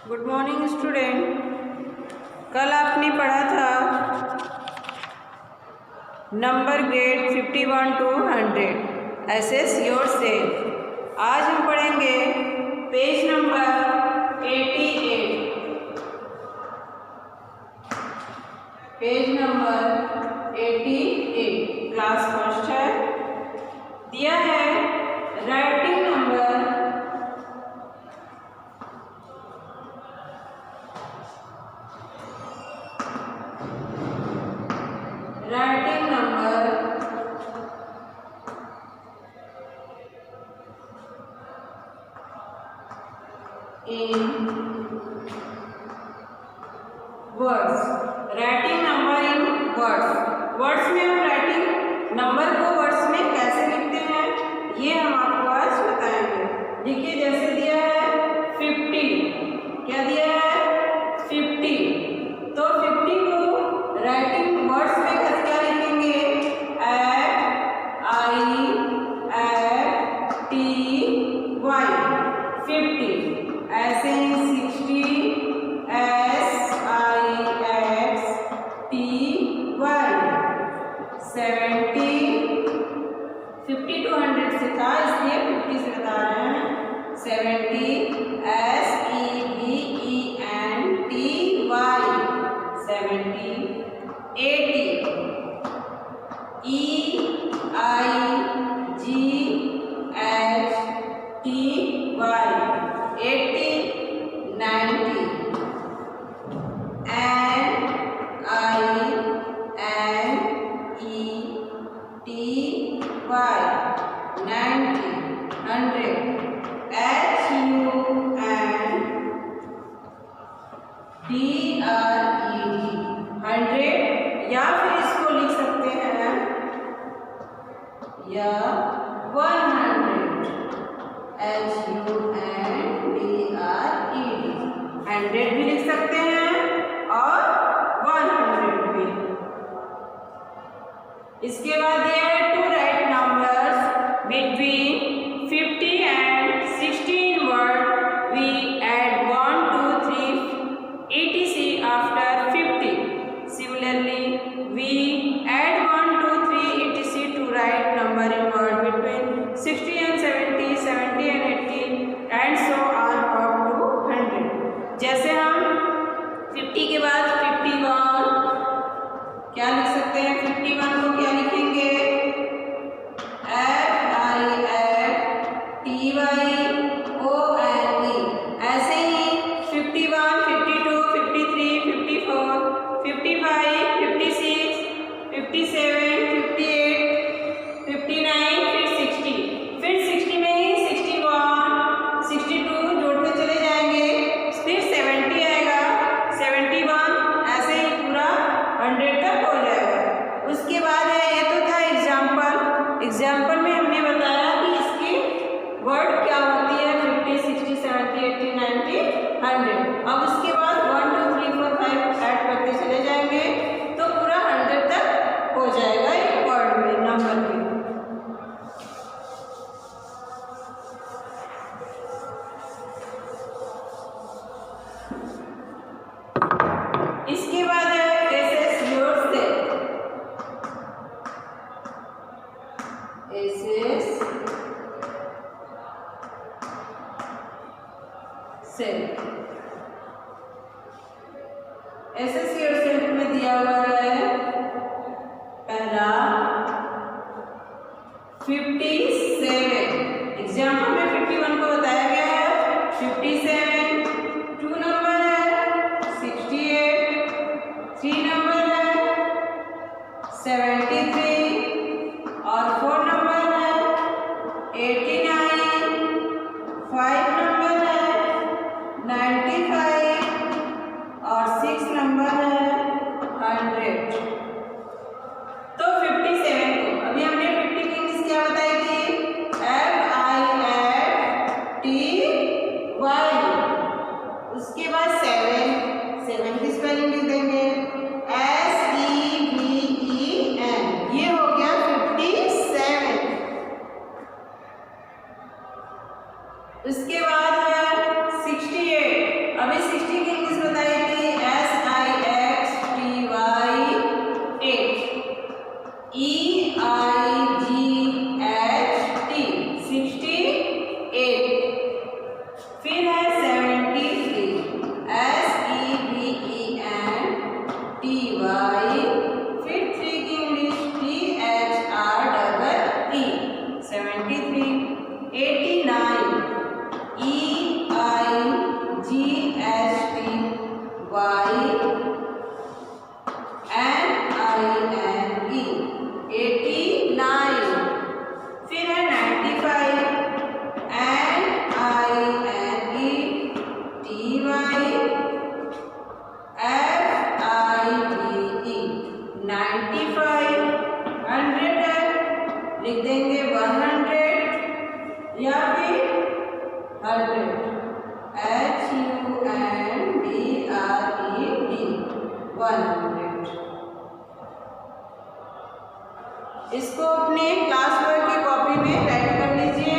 Good morning student. कल आपने पढ़ा था number grade 51 to 100 assess yourself. आज हम पढ़ेंगे page number 88। Page number 88 class first है। दिया है writing number in words। Writing number in words. Words में हम राइटिंग नंबर को वर्ड्स में कैसे लिखते हैं ये हम आपको आज बताएंगे। देखिए जैसे दिया है 50। क्या दिया है 50। तो 50 को राइटिंग वर्ड्स में क्या लिखेंगे? FIFTY 50। ऐसे ही 60 SIXTY 70। 50 to 100 से था इसलिए 50 से बता रहे हैं। 70 SEVENTY 70। 80 90। NINETY 90 100 या फिर इसको लिख सकते हैं या 100 100 भी लिख सकते हैं और 100 भी। इसके बाद दिया है to write numbers between 50 and 60 in word। We add 1 2 3 etc after 50। Similarly we add 1 2 3 etc to write number in word between 60 and 70 70 and 80 and so on up to 100। जैसे हम 50 के बाद 51 क्या लिख सकते हैं? 51 को क्या लिखेंगे? FIFTYONE। ऐसे ही 51 52 53 54 55 56 57 58 59 फिर 60। फिर 60 में ही 61 62 जोड़ते चले जाएंगे। फिर 70 आएगा 71 ऐसे ही पूरा 100 तक हो जाएगा। उसके बाद है ये तो था एग्जाम्पल में हमने बताया कि इसकी वर्ड क्या होती है 50 60 70 80 90 100। अब उसके बाद 1 2 3 4 5 ऐड करते चले जाएंगे तो पूरा 100 तक हो जाएगा एक वर्ड में नंबर में। इसके बाद है assess yourself. Assess self. Assess yourself में दिया हुआ है पहला 57। एग्जाम्पल में 51 को बताया गया है 57। 2 नंबर है 68। 3 नंबर है 73 और 4 नंबर है 89। 5 नंबर है 95 और 6 नंबर है 100। तो 57 को अभी हमने 50 की इंग्लिश क्या बताई थी? FIFTY। उसके बाद 7 की स्पेलिंग लिख देंगे SEVEN। ये हो गया 57। उसके बाद है 68। अभी या फिर 100, HUNDRED 100। इसको अपने क्लास वर्क की कॉपी में राइट कर लीजिए।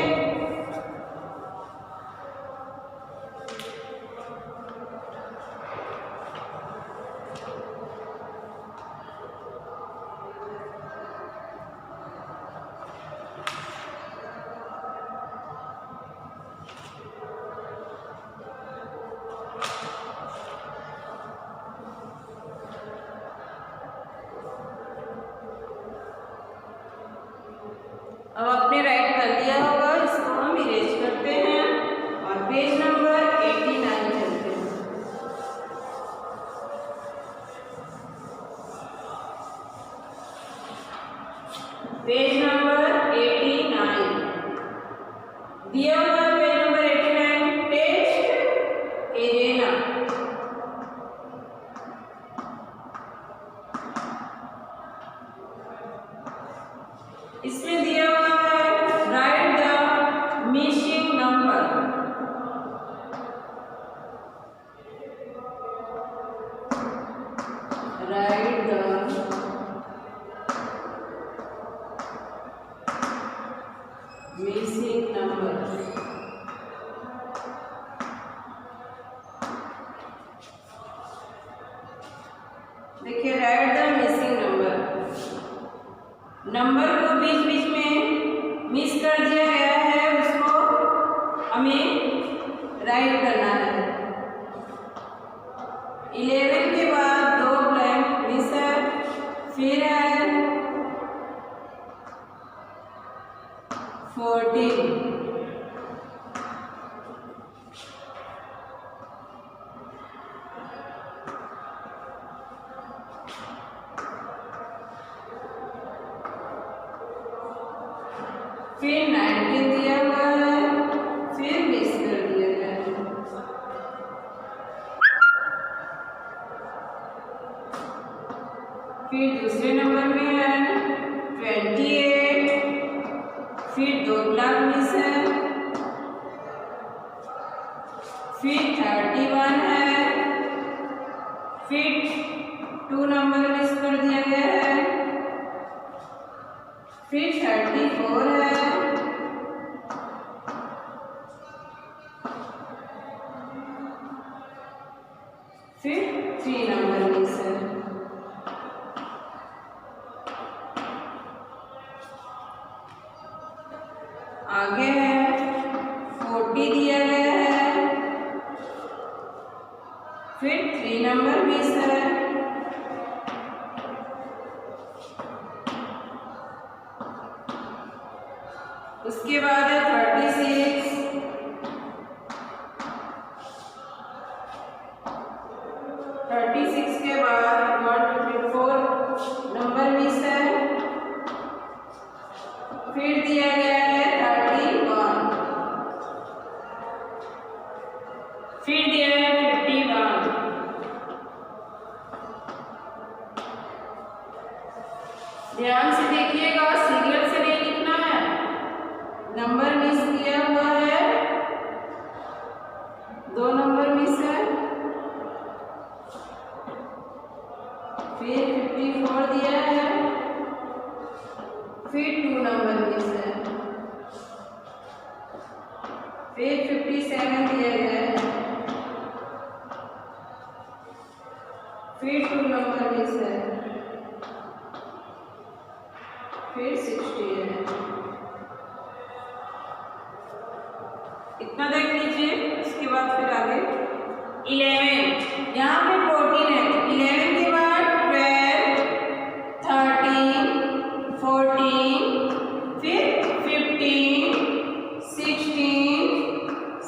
अब आपने राइट कर लिया होगा, इसको हम इरेज करते हैं और पेज नंबर 89 चलते हैं। पेज नंबर 89 दिया हुआ है। Page number 89 test arena. इसमें दिया हुआ है right the missing number. Right the missing number. देखिए right the missing number, number को बीच बीच में मिस कर दिया गया है, उसको हमें राइट करना है। 11 के बाद 2 ब्लैंक मिस है, फिर है 14, फिर 19 दिया हुआ है, फिर मिस कर दिया गया है। फिर दूसरे नंबर में है 28, फिर 2 ब्लैंक मिस है, फिर 31 है, फिर 2 नंबर मिस कर दिया गया है, फिर 34 है, फिर 3 नंबर मिस है। आगे है 40 दिया गया है, फिर 3 नंबर मिस है, उसके बाद है 36, 36 के बाद 154 नंबर मिस है, फिर दिया गया है 31, फिर दिया है 51, ध्यान से देखिएगा, सीरियल से नहीं लिखना है। नंबर मिस किया हुआ है, 2 नंबर मिस है, फिर 54 दिया है, फिर 2 नंबर मिस है, फिर 57 दिया गया है, फिर 2 नंबर मिस है, फिर 60 है। इतना देख लीजिए, उसके बाद फिर आगे 11, यहाँ पे 14 है, तो 11 के बाद 12, 13, 14, फिर 15, 16,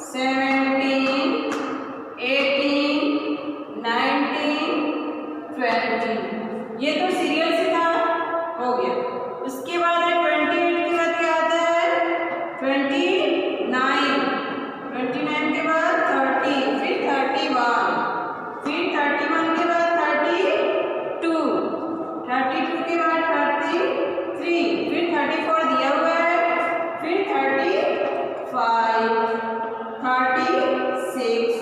17, 18, 19, 20। ये तो सीरियल से था, हो गया। उसके बाद है 28 के बाद क्या आता है 29, 29 के बाद 30, फिर 31, फिर 31 के बाद 32, 32 के बाद 33, फिर 34 दिया हुआ है, फिर 35, 36,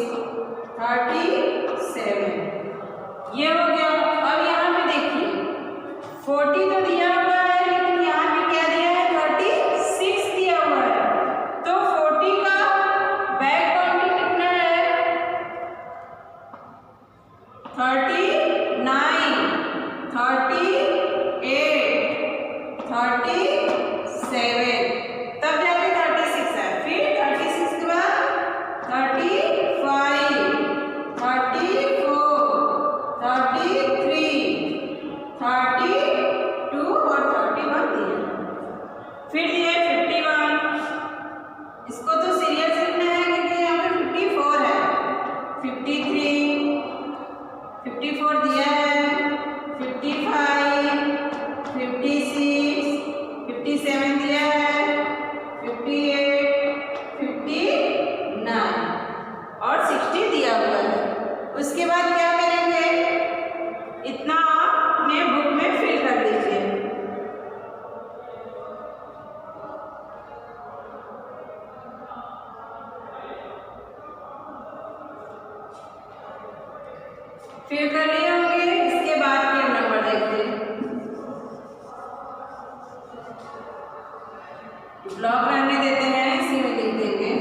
37 ये हो गया। अब यहाँ पे देखिए 40 तो दिया हुआ है, लेकिन यहाँ पे क्या दिया है 36 दिया हुआ है। तो 40 का बैक काउंटिंग कितना है 39, 38, 37 तब जाके 36 है। फिर 36 के बाद 35, 34, 33, 32 और 31 दिया। फिर दिया 51, इसको तो सीरियल से लिखना है क्योंकि यहाँ पे 54 है। 53, 54 दिया है। 55, 56, 57 दिया है। 58, 59 और 60 दिया हुआ है। उसके बाद क्या करेंगे, इतना आप अपने बुक में फिल कर लीजिए। फिल कर लिए होंगे। इसके बाद के नंबर देखते हैं। ब्लॉक रहने देते हैं, इसी में लिख देंगे।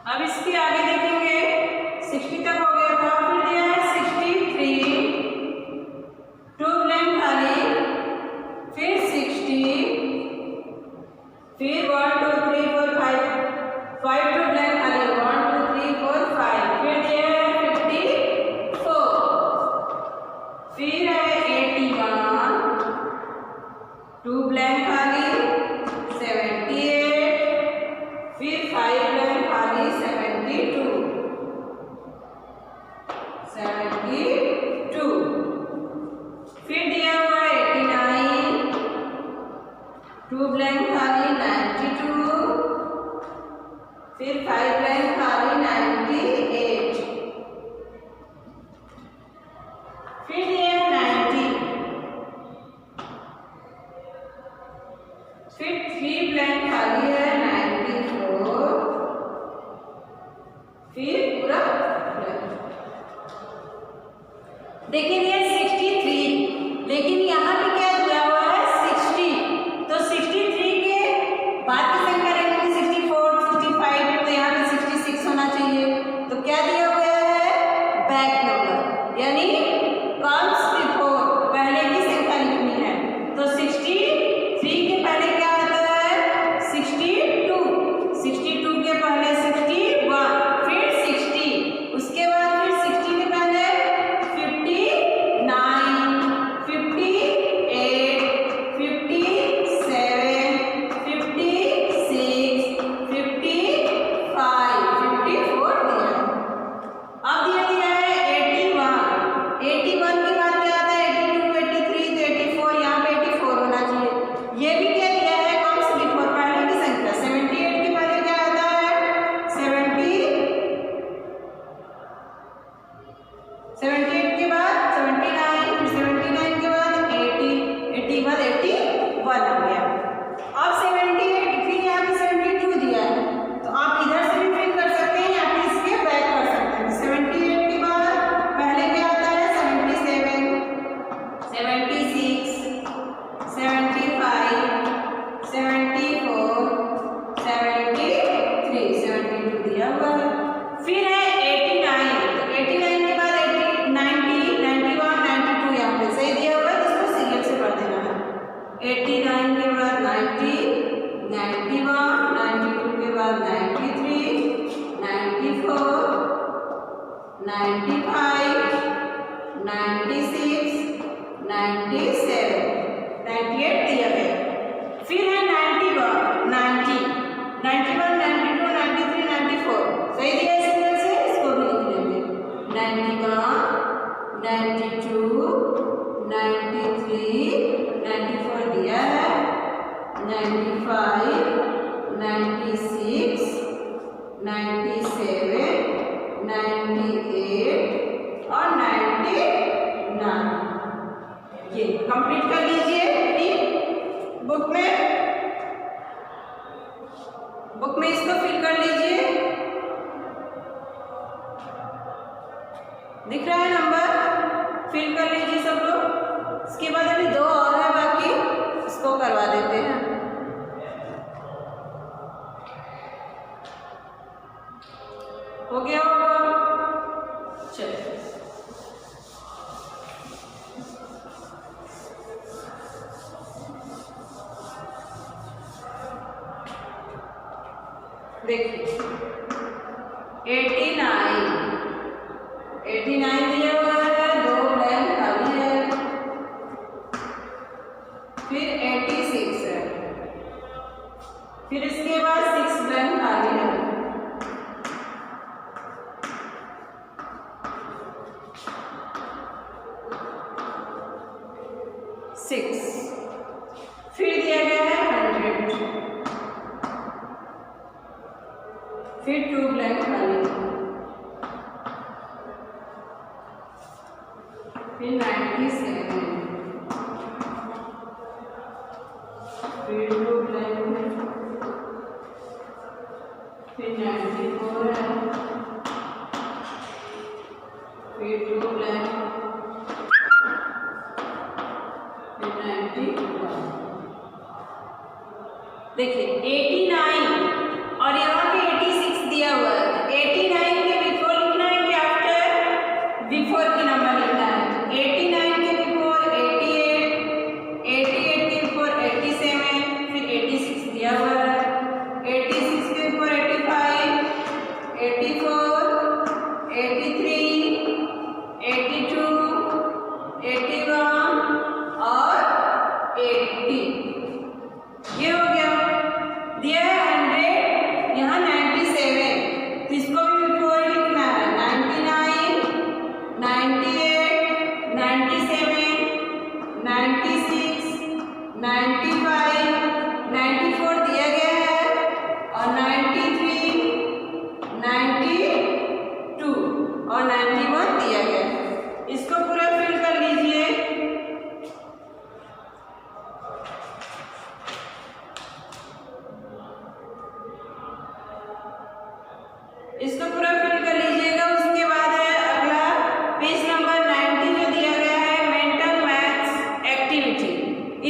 अब इसके आगे देखेंगे 60 तक हो गया था। फिर दिया है 63, 2 ब्लैंक खाली, फिर 60, फिर 1 2 3 4 5 2 ब्लैंक खाली, 1 2 3 4 5। फिर दिया है 54, फिर है 81, 2 ब्लैंक खाली, 78, फिर 5 ब्लैंक खाली, 72, 72। फिर दिया हुआ है 89, 2 ब्लैंक खाली, 92, फिर 5 ब्लैंक खाली, 98, फिर दिया है 90, फिर 3 ब्लैंक खाली है, 94, फिर पूरा देखिए ये 63, लेकिन यहाँ पे क्या दिया हुआ है 60। तो 63 के बाद की संख्या रहेगी 64, 65, तो यहाँ पे 66 होना चाहिए। तो क्या दिया हुआ है बैक नंबर, यानी कम्स बिफोर, पहले की संख्या लिखनी है। तो 63 के पहले क्या आता है 62, 62 के पहले 61, फिर 60, उसके बाद फिर 60 के पहले 59, 58, 57, 56, 55, 54 दिया। अब दिया है 81, 81 के बाद क्या आता है 82, 83, तो 84, यहाँ पे 84 होना चाहिए। ये भी क्या दिया है कम्स बिफोर, पहले की संख्या। 78 के पहले क्या आता है 78 के बाद 79, फिर 79 के बाद 80, 80 के बाद 81 हो गया। अब 78, फिर यहाँ पे 72 दिया है, तो आप इधर से भी फिल कर सकते हैं या फिर इसके बैक कर सकते हैं। 78 के बाद पहले क्या आता है 77, 76, 75, 74, 73, 72 दिया हुआ है। फिर है 89, तो 89 के बाद 80, 90, 91, 92 यहाँ पे सही दिया हुआ है, जिसको सीरियल से पढ़ देना है। 89 के बाद 90, 91, 92 के बाद 93, 94, 95, 96, 97, 98 दिया है। फिर है 91, 90, 91, 92, 93, 94 सही दिया है सीरियल से, इसको भी लिख लेंगे। 91, 92, 92, 93, 94 दिया है, 95, 96, 97, 98 और 99। ये कंप्लीट कर लीजिए अपनी बुक में इसको फिल कर लीजिए। दिख रहा है नंबर? फिल कर लीजिए सब लोग। इसके बाद अभी 2 और है बाकी, इसको करवा देते हैं। हो गया होगा? चलिए देखिए 89 दिया हुआ है, 2 ब्लैंक खाली है, फिर 86 है, फिर इसके बाद 6 ब्लैंक खाली है, फिर दिया गया है 100, फिर 2 ब्लैंक खाली, फिर 97, फिर 2 ब्लैंक, फिर 94 है, फिर 2 ब्लैंक, फिर 91। देखिए 89 और यहाँ पे 86 दिया हुआ है। 89 के बिफोर लिखना है कि आफ्टर? बिफोर की नंबर लिखना है। 89 के बिफोर 88, 88 के बिफोर 87, फिर 86 दिया हुआ है, 86 के बिफोर 85, 84, 83, 82, 81 और 80। ये हो गया। दिया है 100, यहाँ 97, तो इसको भी बिफोर लिखना है। 99, 98, 97, 96, 95, 94 दिया गया है और 93, 92 और 91 दिया गया है। इसको पूरा फिल कर लीजिए। इसको पूरा फिल कर लीजिएगा। उसके बाद है अगला पेज नंबर 90 जो दिया गया है मेंटल मैथ्स एक्टिविटी।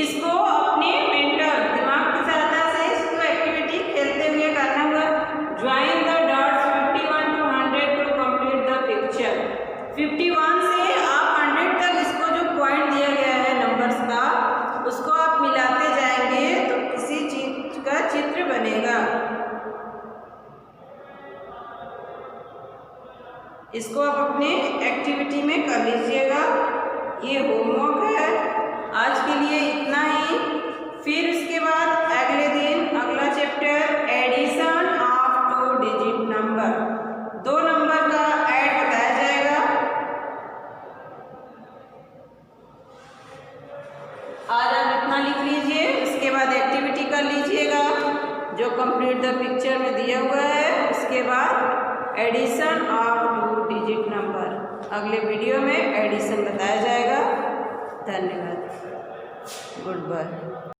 इसको अपने मेंटल दिमाग की सहायता से इसको एक्टिविटी खेलते हुए करना हुआ। Join the dots 51 to 100 to complete the picture. 51 से आप 100 तक इसको जो पॉइंट दिया गया है नंबर्स का, उसको आप मिलाते जाएंगे तो किसी चीज का चित्र बनेगा। इसको आप अपने एक्टिविटी में कर लीजिएगा। ये होमवर्क है। आज के लिए इतना ही। फिर उसके बाद अगले दिन अगला chapter addition of 2 digit number. 2 number का ऐड बताया जाएगा। आज आप इतना लिख लीजिए। उसके बाद एक्टिविटी कर लीजिएगा जो कंप्लीट द पिक्चर में दिया हुआ है। उसके बाद एडिशन ऑफ 2 डिजिट नंबर। अगले वीडियो में एडिशन बताया जाएगा। धन्यवाद। Good bye.